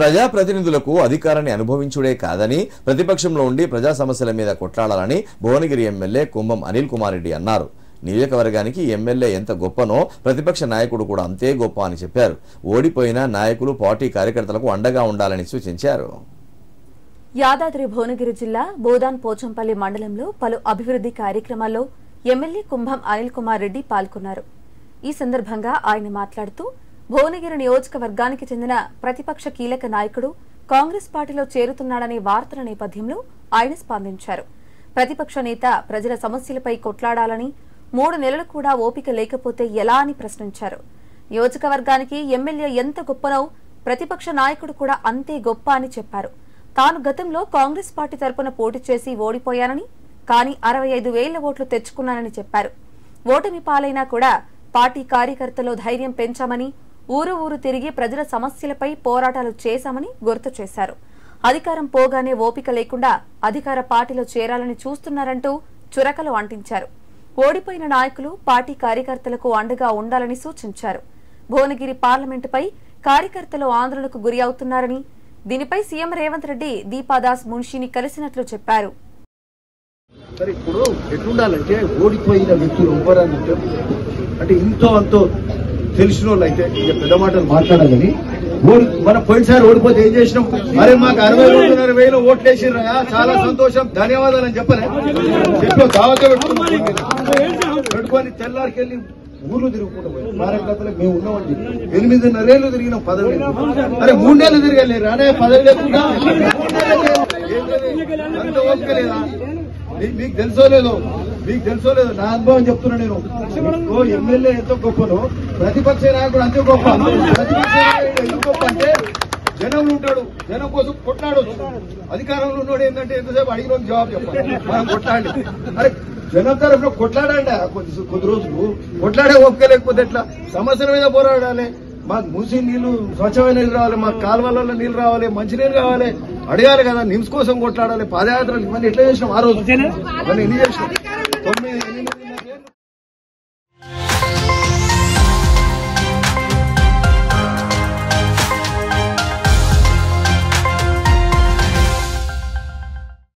ప్రజాప్రతినిధులకు అధికారాన్ని అనుభవించుడే కాదని ప్రతిపక్షంలో ఉండి ప్రజా సమస్యల మీద కొట్లాడాలని భువనగిరి ఎమ్మెల్యే కుంభం అనిల్ కుమార్ రెడ్డి అన్నారు. నియోజకవర్గానికి ఎమ్మెల్యే ఎంత గొప్పనో ప్రతిపక్ష నాయకుడు కూడా అంతే గొప్ప అని చెప్పారు. ఓడిపోయిన నాయకులు పార్టీ కార్యకర్తలకు అండగా ఉండాలని సూచించారు. యాదాద్రి భువనగిరి జిల్లా బోదాన్ పోచంపల్లి మండలంలో పలు అభివృద్ధి కార్యక్రమాల్లో ఎమ్మెల్యే కుంభం అనిల్ కుమార్ రెడ్డి పాల్గొన్నారు. ఈ సందర్భంగా ఆయన మాట్లాడుతూ భువనగిరి నియోజకవర్గానికి చెందిన ప్రతిపక్ష కీలక నాయకుడు కాంగ్రెస్ పార్టీలో చేరుతున్నాడనే వార్తల నేపథ్యంలో ఆయన స్పందించారు. ప్రతిపక్ష నేత ప్రజల సమస్యలపై కొట్లాడాలని 3 నెలలు కూడా ఓపిక లేకపోతే ఎలా అని ప్రశ్నించారు. నియోజకవర్గానికి ఎమ్మెల్యే ఎంత గొప్పనో ప్రతిపక్ష నాయకుడు కూడా అంతే గొప్ప అని చెప్పారు. తాను గతంలో కాంగ్రెస్ పార్టీ తరపున పోటీ చేసి ఓడిపోయానని, కానీ 65,000 ఓట్లు తెచ్చుకున్నానని చెప్పారు. ఓటమి పాలైనా కూడా పార్టీ కార్యకర్తలో ధైర్యం పెంచామని, ఊరు ఊరు తిరిగి ప్రజల సమస్యలపై పోరాటాలు చేశామని గుర్తు చేశారు. అధికారం పోగానే ఓపిక లేకుండా అధికార పార్టీలో చేరాలని చూస్తున్నారంటూ చురకలు అంటించారు. ఓడిపోయిన నాయకులు పార్టీ కార్యకర్తలకు అండగా ఉండాలని సూచించారు. భువనగిరి పార్లమెంటుపై కార్యకర్తలు ఆందోళనకు గురి అవుతున్నారని, దీనిపై సీఎం రేవంత్ రెడ్డి దీపాదాస్ మున్షిని కలిసినట్లు చెప్పారు. ఇప్పుడు ఎట్లుండాలంటే ఓడిపోయిన వ్యక్తులు ఎవరంటే అంటే ఇంతో అంతో తెలిసిన వాళ్ళు అయితే ఇక పెద్ద మాటలు మాట్లాడాలని మనం పోయినసారి ఓడిపోతే ఏం చేసినాం, అరే మాకు 62,500 ఓట్లు వేసిర్రా చాలా సంతోషం ధన్యవాదాలు అని చెప్పలే చెప్పి దావత పెట్టుకొని తెల్లారికెళ్ళి ఊర్లు తిరుగుకుంటూ పోయి కార్యకర్తలకు మేము ఉన్నామండి 8.5 ఏళ్ళు తిరిగినాం, 10 ఏళ్ళు. అరే 3 నెలలు తిరగలేరు అనే 10 లేకుండా అంత ఓపిక లేదా? మీకు తెలుసో లేదో నా అనుభవం చెప్తున్నా. నేను ఎమ్మెల్యే ఎంతో గొప్పను ప్రతిపక్ష నాయకుడు అంతే గొప్ప. ప్రతిపక్ష నాయకుడు ఎంత గొప్ప అంటే జనంలో ఉంటాడు, జనం కోసం కొట్లాడు. అధికారంలో ఉన్నాడు ఏంటంటే ఎంతసేపు అడిగిన జవాబు చెప్పాలి, మనం కొట్లాడి. అరే జనం తరఫున కొట్లాడండి కొద్ది రోజులు, కొట్లాడే ఓపిక లేకపోతే ఎట్లా? సమస్యల మీద పోరాడాలి. మాకు మూసి నీళ్లు స్వచ్ఛమైన నీళ్ళు రావాలి, మాకు కాలువలలో నీళ్లు రావాలి, మంచినీళ్ళు కావాలి, అడగాలి కదా. నిమ్స్ కోసం కొట్లాడాలి, పాదయాత్రలు ఇవన్నీ ఎట్లా చేసినాం ఆ రోజు, అవన్నీ ఎన్ని చేసినాం? 9